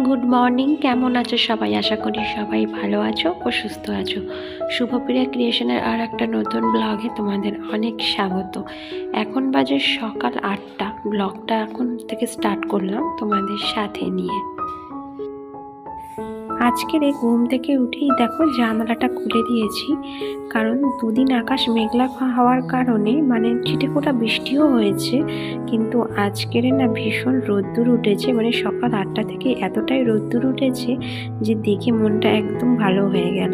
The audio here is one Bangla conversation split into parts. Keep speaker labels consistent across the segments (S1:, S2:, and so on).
S1: Good morning. কেমন আছো সবাই? আশা করি সবাই ভালো আছো ও সুস্থ আছো। শুভপ্রিয়া ক্রিয়েশনের আর একটা নতুন ব্লগে তোমাদের অনেক স্বাগত। এখন বাজে সকাল 8টা। ব্লগটা এখন থেকে স্টার্ট করলাম তোমাদের সাথে নিয়ে। আজকের এই ঘুম থেকে উঠেই দেখো জানালাটা খুলে দিয়েছি, কারণ দুদিন আকাশ মেঘলা হওয়ার কারণে ছিটেফোঁটা বৃষ্টিও হয়েছে, কিন্তু আজকের না ভীষণ রোদ্দুর উঠেছে। সকাল 8টা থেকে এতটাই রোদ্দুর উঠেছে যে দেখে মনটা একদম ভালো হয়ে গেল।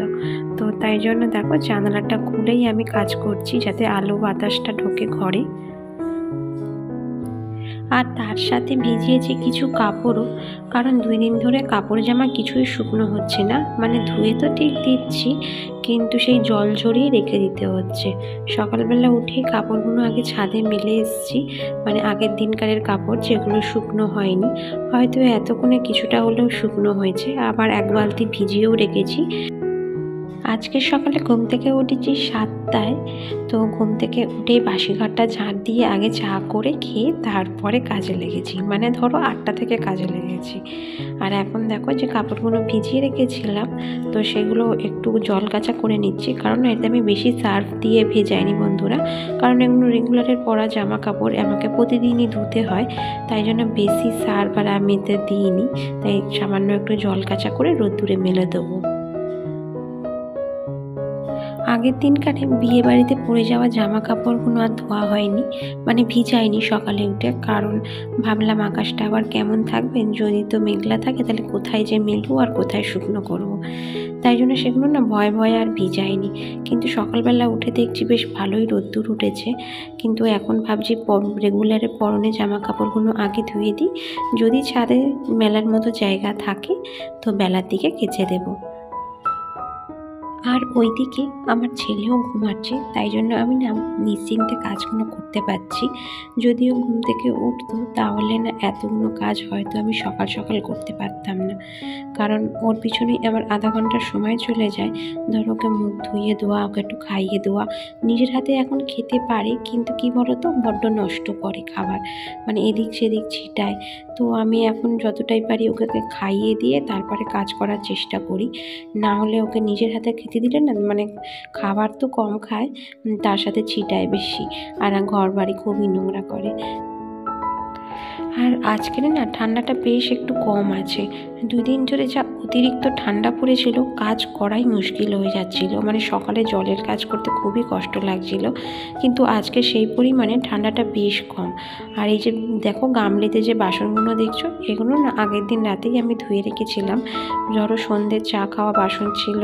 S1: তো তাই জন্য দেখো জানালাটা খুলেই আমি কাজ করছি, যাতে আলো বাতাসটা ঢোকে ঘরে। আর তার সাথে ভিজিয়েছি কিছু কাপড়ও, কারণ 2 দিন ধরে কাপড় জামা কিছুই শুকনো হচ্ছে না। ধুয়ে তো ঠিক দিচ্ছি, কিন্তু সেই জল ঝরিয়ে রেখে দিতে হচ্ছে। সকালবেলা উঠেই কাপড়গুলো আগে ছাদে মেলে এসেছি, আগের দিনকারের কাপড় যেগুলো শুকনো হয়নি। হয়তো এতক্ষণে কিছুটা হলেও শুকনো হয়েছে, আবার 1 বালতি ভিজিয়েও রেখেছি। আজকে সকালে ঘুম থেকে উঠেছি 7টায়। তো ঘুম থেকে উঠে বাসি ঘরটা ঝাঁট দিয়ে আগে চা করে খেয়ে তারপরে কাজে লেগেছি। ধরো 8টা থেকে কাজে লেগেছি। আর এখন দেখো যে কাপড়গুলো ভিজিয়ে রেখেছিলাম, তো সেগুলো একটু জল কাচা করে নিচ্ছি, কারণ এতে আমি বেশি সার্ফ দিয়ে ভেজাইনি বন্ধুরা, কারণ এগুলো রেগুলারের পরা জামা কাপড় আমাকে প্রতিদিনই ধুতে হয়। তাই জন্য বেশি সার্ফ আর আমি এতে দিইনি, তাই সামান্য একটু জল কাচা করে রোদ্দুরে মেলে দেবো। আগের দিনকারে বিয়ে বাড়িতে পরে যাওয়া জামা কাপড়গুলো আর ধোয়া হয়নি, ভিজাইনি সকালে উঠে, কারণ ভাবলাম আকাশটা আবার কেমন থাকবে, যদি তো মেঘলা থাকে তাহলে কোথায় যে মেলবো আর কোথায় শুকনো করব। তাই জন্য সেগুলো না ভয়ে ভয়ে আর ভিজাইনি। কিন্তু সকালবেলা উঠে দেখছি বেশ ভালোই রোদ্দুর উঠেছে, কিন্তু এখন ভাবছি রেগুলারের পরনে জামা কাপড়গুলো আগে ধুয়ে দিই, যদি ছাদে মেলার মতো জায়গা থাকে তো বেলার দিকে কেচে দেবো। আর ওইদিকে আমার ছেলেও ঘুমাচ্ছে, তাই জন্য আমি না নিশ্চিন্তে কাজগুলো করতে পারছি। যদিও ঘুম থেকে উঠতো তাহলে না এতগুলো কাজ হয়তো আমি সকাল সকাল করতে পারতাম না, কারণ ওর পিছনেই আমার আধা ঘন্টার সময় চলে যায়। ধরো ওকে মুখ ধুইয়ে দেওয়া, ওকে একটু খাইয়ে দেওয়া। নিজের হাতে এখন খেতে পারে, কিন্তু কি বলতো, বড্ড নষ্ট করে খাবার, এদিক সেদিক ছিটায়। তো আমি এখন যতটাই পারি ওকে খাইয়ে দিয়ে তারপরে কাজ করার চেষ্টা করি, না হলে ওকে নিজের হাতে খেতে দিলে না খাবার তো কম খায়, তার সাথে ছিটায় বেশি, আর ঘর বাড়ি খুবই নোংরা করে। আর আজকের না ঠান্ডাটা বেশ একটু কম আছে। 2 দিন ধরে যা অতিরিক্ত ঠান্ডা পড়েছিল, কাজ করাই মুশকিল হয়ে যাচ্ছিল, সকালে জলের কাজ করতে খুবই কষ্ট লাগছিল, কিন্তু আজকে সেই পরিমাণে ঠান্ডাটা বেশ কম। আর এই যে দেখো গামলিতে যে বাসনগুলো দেখছো, এগুলো না আগের দিন রাতেই আমি ধুয়ে রেখেছিলাম। ধরো সন্ধ্যের চা খাওয়া বাসন ছিল,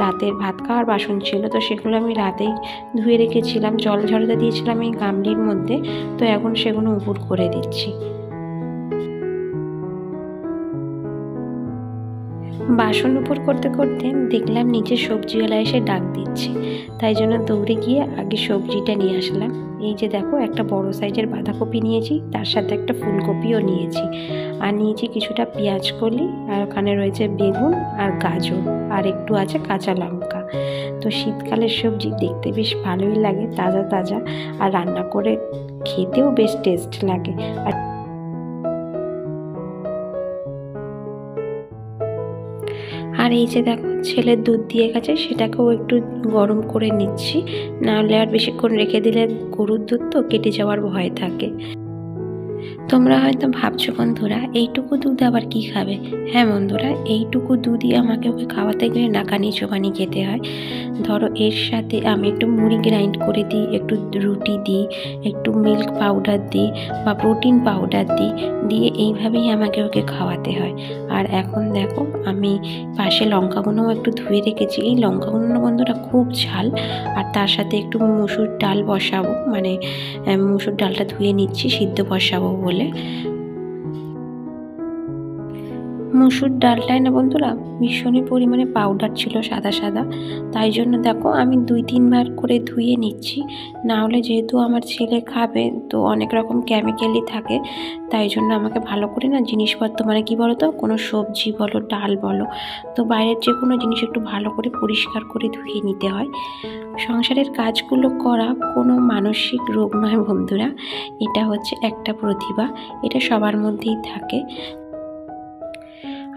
S1: রাতের ভাত খাওয়ার বাসন ছিল, তো সেগুলো আমি রাতেই ধুয়ে রেখেছিলাম, জল ঝরাতে দিয়েছিলাম এই গামলির মধ্যে। তো এখন সেগুলো উপর করে দিচ্ছি। বাসন উপর করতে করতে দেখলাম নিচে সবজিওয়ালা এসে ডাক দিচ্ছে, তাই জন্য দৌড়ে গিয়ে আগে সবজিটা নিয়ে আসলাম। এই যে দেখো একটা বড় সাইজের বাঁধাকপি নিয়েছি, তার সাথে একটা ফুলকপিও নিয়েছি, আর নিয়েছি কিছুটা পেঁয়াজ কলি, আর ওখানে রয়েছে বেগুন আর গাজর, আর একটু আছে কাঁচা লঙ্কা। তো শীতকালের সবজি দেখতে বেশ ভালোই লাগে, তাজা তাজা, আর রান্না করে খেতেও বেশ টেস্ট লাগে। আর এই যে দেখো ছেলের দুধ দিয়ে গেছে, সেটাকেও একটু গরম করে নিচ্ছি, নাহলে আর বেশিক্ষণ রেখে দিলে গরুর দুধ তো কেটে যাওয়ার ভয় থাকে। তোমরা হয়তো ভাবছো বন্ধুরা এইটুকু দুধ আবার কি খাবে? হ্যাঁ বন্ধুরা, এইটুকু দুধই আমাকে ওকে খাওয়াতে গেলে নাকানি চোবানি খেতে হয়। ধরো এর সাথে আমি একটু মুড়ি গ্রাইন্ড করে দিই, একটু রুটি দিই, একটু মিল্ক পাউডার দিই বা প্রোটিন পাউডার দিয়ে এইভাবেই আমাকে ওকে খাওয়াতে হয়। আর এখন দেখো আমি পাশে লঙ্কাগুলোও একটু ধুয়ে রেখেছি। এই লঙ্কাগুলো বন্ধুরা খুব ঝাল, আর তার সাথে একটু মুসুর ডাল বসাবো, মুসুর ডালটা ধুয়ে নিচ্ছি সিদ্ধ বসাবো বলে। মুসুর ডালটায় না বন্ধুরা ভীষণই পরিমাণে পাউডার ছিল, সাদা সাদা, তাই জন্য দেখো আমি 2-3 বার করে ধুয়ে নিচ্ছি, না হলে যেহেতু আমার ছেলে খাবে তো অনেক রকম কেমিক্যালই থাকে, তাই জন্য আমাকে ভালো করে না জিনিসপত্র কি বলো তো, কোনো সবজি বলো ডাল বলো, তো বাইরের যে কোনো জিনিস একটু ভালো করে পরিষ্কার করে ধুয়ে নিতে হয়। সংসারের কাজগুলো করা কোনো মানসিক রোগ নয় বন্ধুরা, এটা হচ্ছে একটা প্রতিভা, এটা সবার মধ্যেই থাকে।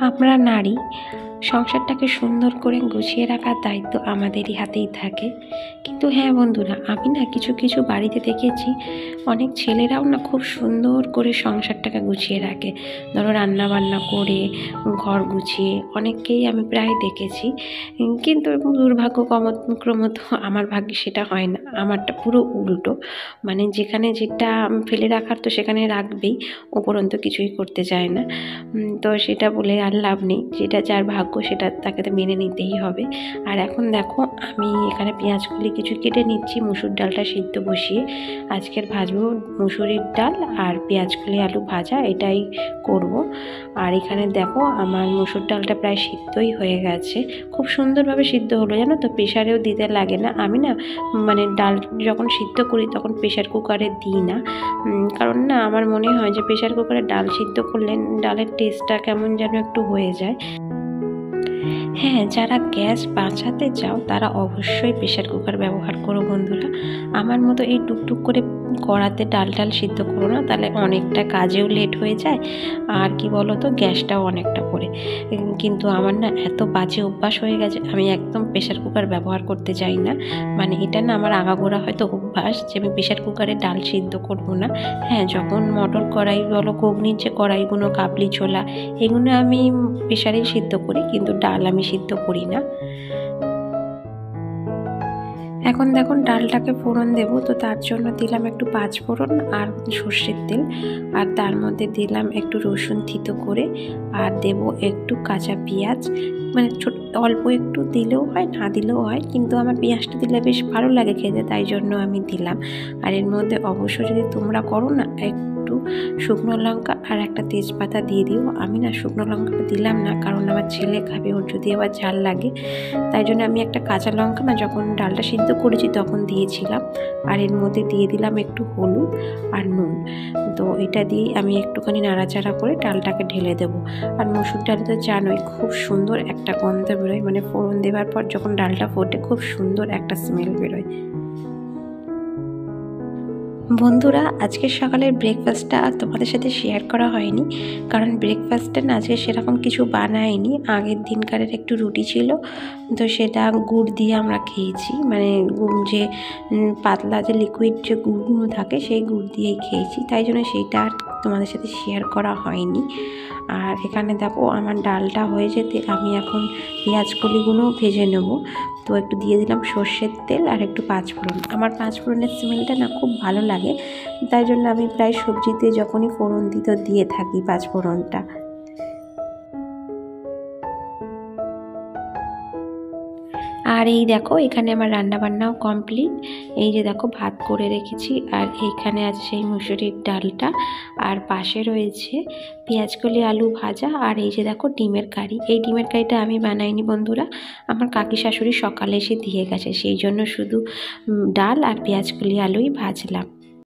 S1: আমরা নারী সংসারটাকে সুন্দর করে গুছিয়ে রাখার দায়িত্ব আমাদেরই হাতেই থাকে। কিন্তু হ্যাঁ বন্ধুরা, আমি না কিছু কিছু বাড়িতে দেখেছি অনেক ছেলেরাও না খুব সুন্দর করে সংসারটাকে গুছিয়ে রাখে। ধরো রান্না বান্না করে, ঘর গুছিয়ে, অনেককেই আমি প্রায় দেখেছি। কিন্তু দুর্ভাগ্যক্রমত আমার ভাগ্যে সেটা হয় না। আমারটা পুরো উল্টো। মানে যেখানে যেটা ফেলে রাখার তো সেখানে রাখবেই, উপরন্তু কিছুই করতে চায় না। তো সেটা বলে আর লাভ নেই। যেটা যার ভাগ্য সেটা তাকে তো মেনে নিতেই হবে। আর এখন দেখো আমি এখানে পেঁয়াজগুলি কিছু কেটে নিচ্ছি মুসুর ডালটা সিদ্ধ বসিয়ে। আজকের ভাজবো মুসুরির ডাল আর পেঁয়াজকলি আলু ভাজা, এটাই করব। আর এখানে দেখো আমার মুসুর ডালটা প্রায় সিদ্ধই হয়ে গেছে। খুব সুন্দরভাবে সিদ্ধ হলো জানো তো, প্রেশারেও দিতে লাগে না। আমি না মানে ডাল যখন সিদ্ধ করি তখন প্রেশার কুকারে দিই না, কারণ না আমার মনে হয় যে প্রেশার কুকারে ডাল সিদ্ধ করলে ডালের টেস্টটা কেমন যেন একটু হয়ে যায়। হ্যাঁ, যারা গ্যাস বাঁচাতে চাও তারা অবশ্যই প্রেশার কুকার ব্যবহার করো বন্ধুরা। আমার মতো এই টুকটুক করে কড়াতে ডাল সিদ্ধ করো না, তাহলে অনেকটা কাজেও লেট হয়ে যায়। আর কি বলো তো, গ্যাসটাও অনেকটা পড়ে। কিন্তু আমার না এত বাজে অভ্যাস হয়ে গেছে, আমি একদম প্রেশার কুকার ব্যবহার করতে চাই না। মানে এটা না আমার আগাগোড়া হয়তো অভ্যাস যে আমি প্রেশার কুকারে ডাল সিদ্ধ করবো না। হ্যাঁ, যখন মটর কড়াই বলো, ঘুগনির যে কড়াইগুলো, কাবলি ছোলা, এগুলো আমি প্রেশারেই সিদ্ধ করি, কিন্তু ডাল আমি সিদ্ধ করি না। এখন দেখুন ডালটাকে ফোড়ন দেব, তো তার জন্য দিলাম একটু পাঁচ ফোড়ন আর সর্ষের তেল, আর তার মধ্যে দিলাম একটু রসুন থিতো করে, আর দেব একটু কাঁচা পেঁয়াজ। মানে অল্প একটু দিলেও হয়, না দিলেও হয়, কিন্তু আমার পেঁয়াজটা দিলে বেশ ভালো লাগে খেতে, তাই জন্য আমি দিলাম। আর এর মধ্যে অবশ্য যদি তোমরা করো না, একটু শুকনো লঙ্কা আর একটা তেজপাতা দিয়ে দিও। আমি না শুকনো লঙ্কাটা দিলাম না, কারণ আমার ছেলে খাবে, ওর যদি আবার ঝাল লাগে, তাই জন্য আমি একটা কাঁচা লঙ্কা না যখন ডালটা সিদ্ধ করেছি তখন দিয়েছিলাম। আর এর মধ্যে দিয়ে দিলাম একটু হলুদ আর নুন। তো এটা দিয়ে আমি একটুখানি নাড়াচাড়া করে ডালটাকে ঢেলে দেবো। আর মসুর ডাল তো জানোই খুব সুন্দর একটা গন্ধ বেরোয়, মানে ফোড়ন দেওয়ার পর যখন ডালটা ফোটে খুব সুন্দর একটা স্মেল বেরোয়। বন্ধুরা, আজকের সকালের ব্রেকফাস্টটা তোমাদের সাথে শেয়ার করা হয়নি, কারণ ব্রেকফাস্টে না আজকে সেরকম কিছু বানাইনি। আগের দিনকারের একটু রুটি ছিল, তো সেটা গুড় দিয়ে আমরা খেয়েছি। মানে যে পাতলা যে লিকুইড যে গুড়গুলো থাকে সেই গুড় দিয়েই খেয়েছি, তাই জন্য সেইটা আর তোমাদের সাথে শেয়ার করা হয়নি। আর এখানে দেখো আমার ডালটা হয়ে যেতে আমি এখন পেঁয়াজকলিগুলোও ভেজে নেব। তো একটু দিয়ে দিলাম সর্ষের তেল আর একটু পাঁচফোড়ন। আমার পাঁচফোড়নের স্মেলটা না খুব ভালো লাগে, তাই জন্য আমি প্রায় সবজিতে যখনই ফোড়ন দিই তো দিয়ে থাকি পাঁচফোড়নটা। আর এই দেখো এখানে আমার রান্নাবান্নাও কমপ্লিট। এই যে দেখো ভাত করে রেখেছি, আর এইখানে আছে সেই মুসুরির ডালটা, আর পাশে রয়েছে পেঁয়াজকলি আলু ভাজা, আর এই যে দেখো ডিমের কারি। এই ডিমের কারিটা আমি বানাইনি বন্ধুরা, আমার কাকি শাশুড়ি সকালে এসে দিয়ে গেছে, সেই জন্য শুধু ডাল আর পেঁয়াজকলি আলুই ভাজলাম।